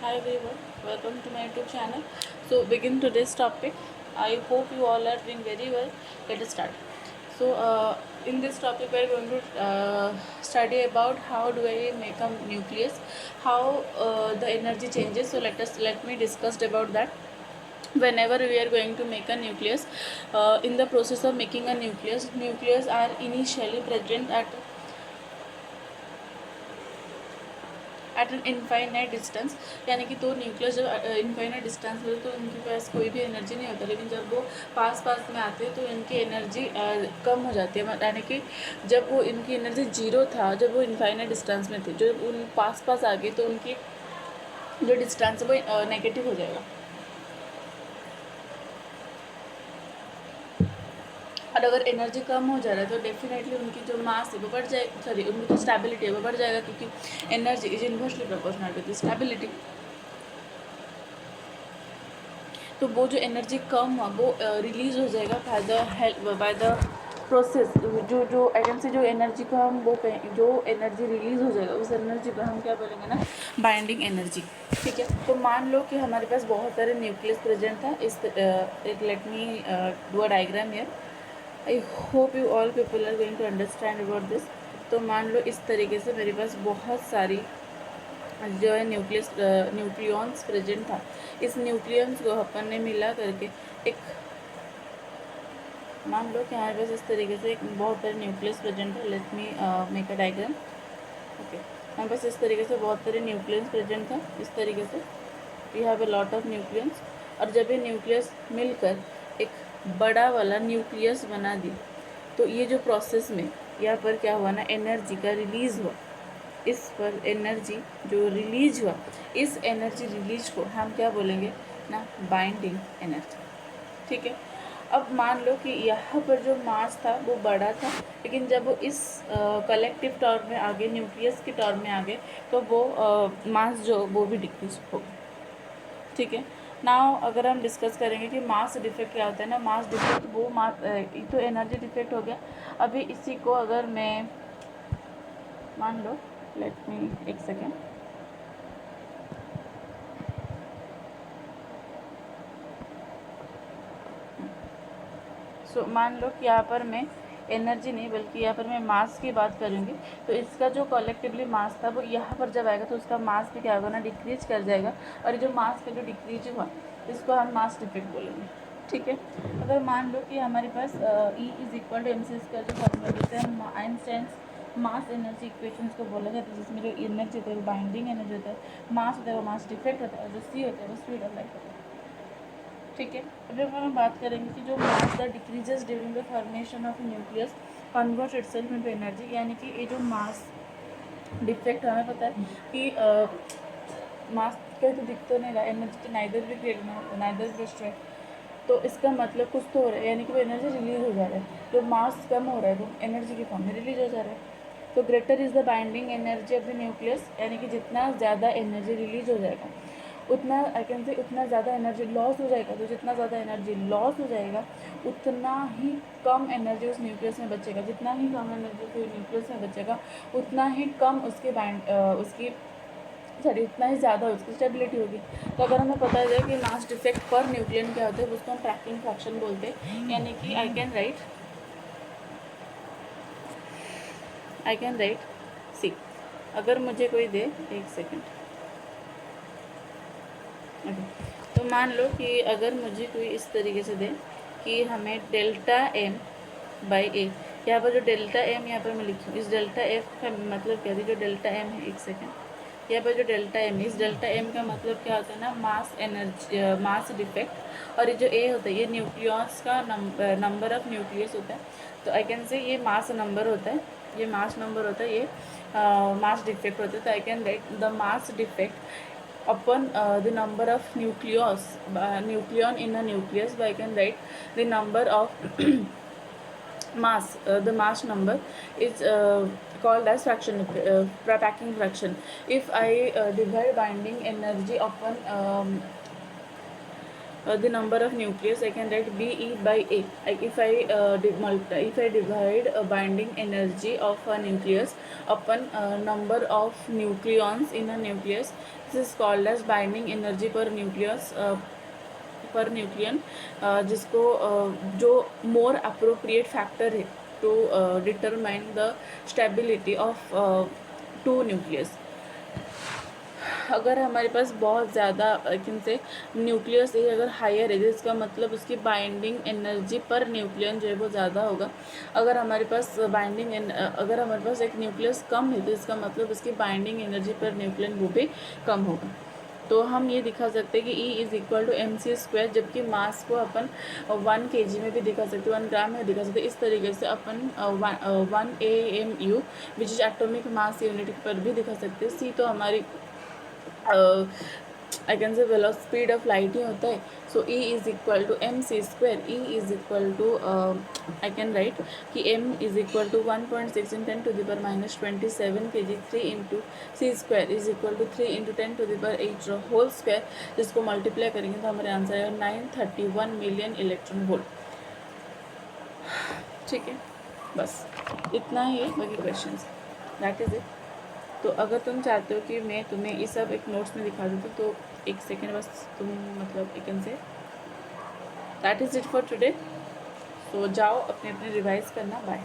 Hi everyone, welcome to my YouTube channel. So begin today's topic. I hope you all are doing very well. Let us start. So in this topic we are going to study about how do I make a nucleus, how the energy changes. So let me discuss about that. Whenever we are going to make a nucleus, in the process of making a nucleus are initially present at an infinite distance, यानी कि दो nucleus जब infinite distance में तो उनके पास कोई भी energy नहीं होता, लेकिन जब वो पास पास में आते हैं तो इनकी एनर्जी कम हो जाती है। यानी कि जब वो इनकी एनर्जी जीरो था, जब वो इनफाइनाइट डिस्टेंस में थे, जब उन पास पास आ गए तो उनकी जो डिस्टेंस है वो नेगेटिव हो जाएगा। और अगर एनर्जी कम हो जा रहा है तो डेफिनेटली उनकी जो मास है वो बढ़ जाएगी, सॉरी उनकी जो स्टेबिलिटी है वो बढ़ जाएगा, क्योंकि energy is inversely proportional to the stability. तो वो जो एनर्जी कम हुआ वो रिलीज़ हो जाएगा बाय द प्रोसेस। जो आई कैन से जो एनर्जी का हम वो जो एनर्जी रिलीज़ हो जाएगा उस एनर्जी को हम क्या बोलेंगे ना, बाइंडिंग एनर्जी। ठीक है, तो मान लो कि हमारे पास बहुत सारे न्यूक्लियस प्रेजेंट था। इस let me do a diagram here. I hope you all people are going to understand about this. तो मान लो इस तरीके से मेरे पास बहुत सारी जो है न्यूक्लियॉन्स प्रेजेंट था। इस न्यूक्लियंस को अपन ने मिला करके एक, मान लो कि हमारे पास इस तरीके से एक बहुत सारे न्यूक्लियस प्रेजेंट है। Let me make a diagram. Okay, हमारे पास इस तरीके से बहुत सारे न्यूक्लियंस प्रेजेंट था। इस तरीके से we have a lot of nucleons, और जब ये न्यूक्लियस मिलकर एक बड़ा वाला न्यूक्लियस बना दी, तो ये जो प्रोसेस में यहाँ पर क्या हुआ ना, एनर्जी का रिलीज़ हुआ। इस पर एनर्जी जो रिलीज हुआ, इस एनर्जी रिलीज को हम क्या बोलेंगे ना, बाइंडिंग एनर्जी। ठीक है, अब मान लो कि यहाँ पर जो मास था वो बड़ा था, लेकिन जब वो इस कलेक्टिव टर्म में आ गए, न्यूक्लियस के टर्म में आ गए, तो वो मास जो वो भी डिक्रीज हो गया। ठीक है, नाउ अगर हम डिस्कस करेंगे कि मास डिफेक्ट क्या होता है ना, मास डिफेक्ट वो तो एनर्जी डिफेक्ट हो गया। अभी इसी को अगर मैं मान लो, लेट मी एक सेकेंड। सो मान लो कि यहाँ पर मैं एनर्जी नहीं बल्कि यहाँ पर मैं मास की बात करूँगी। तो इसका जो कलेक्टिवली मास था वो यहाँ पर जब आएगा तो उसका मास भी क्या होगा ना, डिक्रीज कर जाएगा। और ये जो मास का जो डिक्रीज हुआ इसको हम मास डिफेक्ट बोलेंगे। ठीक है, अगर मान लो कि हमारे पास E is equal to MC का जो फॉर्मूला देते हैं आइंस्टाइन्स मास एनर्जी इक्वेशंस को बोला जाता है, जिसमें जो एनर्जी होता है वो बाइंडिंग एनर्जी होता है, मास होता है वो मास डिफेक्ट होता है, और जो C होता है वो स्पीड ऑफ लाइट होता है। ठीक है, अभी हम बात करेंगे कि जो mass the decreases during the formation of nucleus convert itself into energy, यानी कि ये जो मास डिफेक्ट हमें पता है कि मास का तो दिख तो नहीं रहा, एनर्जी तो नाइदर भी क्रिएट नाइदर भी डिस्ट्रॉय। तो इसका मतलब कुछ तो हो रहा है, यानी कि वो एनर्जी रिलीज हो जा रहा है। जो मास कम हो रहा है वो एनर्जी के फॉर्म में रिलीज हो जा रहा है। तो greater is the binding energy of the nucleus, यानी कि जितना ज़्यादा एनर्जी रिलीज हो जाएगा उतना आई कैन से उतना ज़्यादा एनर्जी लॉस हो जाएगा। तो जितना ज़्यादा एनर्जी लॉस हो जाएगा उतना ही कम एनर्जी उस न्यूक्लियस में बचेगा। जितना ही कम एनर्जी उस न्यूक्लियस में बचेगा उतना ही कम उसके उसकी सॉरी उतना ही ज़्यादा उसकी स्टेबिलिटी होगी। तो अगर हमें पता है कि मास डिफेक्ट पर न्यूक्लियन क्या होता है, उसको हम ट्रैकिंग फ्रैक्शन बोलते हैं। यानी कि आई कैन राइट सी, अगर मुझे कोई दे, एक सेकेंड। ओके, तो मान लो कि अगर मुझे कोई इस तरीके से दे कि हमें डेल्टा एम बाई ए, यहाँ पर जो डेल्टा एम यहाँ पर मैं लिखी हूँ, इस डेल्टा एफ का मतलब क्या है, जो डेल्टा एम है, एक सेकेंड, यहाँ पर जो डेल्टा एम है, इस डेल्टा एम का मतलब क्या होता है ना, मास एनर्जी मास डिफेक्ट। और ये जो ए होता है ये न्यूक्लियस का नंबर ऑफ न्यूक्लियस होता है। तो आई कैन से ये मास नंबर होता है, ये मास नंबर होता है, ये मास डिफेक्ट होता है। तो आई can right the mass defect upon the number of nucleon in a nucleus, but I can write the number of mass, the mass number is called as packing fraction. If I divide binding energy upon the number of nucleus, I can write Be by A. If I divide a binding energy of a nucleus upon number of nucleons in a nucleus, this is called as binding energy per nucleus per nucleon, जिसको जो more appropriate factor है to determine the stability of two nucleus. अगर हमारे पास बहुत ज़्यादा से nucleus है अगर हायर है, इसका मतलब उसकी बाइंडिंग एनर्जी पर न्यूक्लियन जो है वो ज़्यादा होगा। अगर हमारे पास अगर हमारे पास एक न्यूक्लियस कम है तो इसका मतलब उसकी बाइंडिंग एनर्जी पर न्यूक्लियन वो भी कम होगा। तो हम ये दिखा सकते हैं कि E is equal to mc², जबकि मास को अपन 1 kg में भी दिखा सकते हैं, 1 ग्राम में दिखा सकते हैं। इस तरीके से अपन 1 AMU which is atomic mass unit पर भी दिखा सकते हैं। C तो हमारी I can say velocity speed of light ही होता है। So E is equal to mc²। E is equal to I can write कि M is equal to 1.6 × 10⁻27 kg, 3 into c² is equal to 3 × 10⁸ whole square, जिसको multiply करेंगे तो हमारे answer आएगा 931 million electron volt. ठीक है, बस इतना ही है, बाकी क्वेश्चंस दैट इज़ इट। तो अगर तुम चाहते हो कि मैं तुम्हें ये सब एक नोट्स में दिखा दूँ तो एक सेकेंड बस तुम मतलब you can say that is it for today. तो जाओ अपने अपने रिवाइज करना। बाय।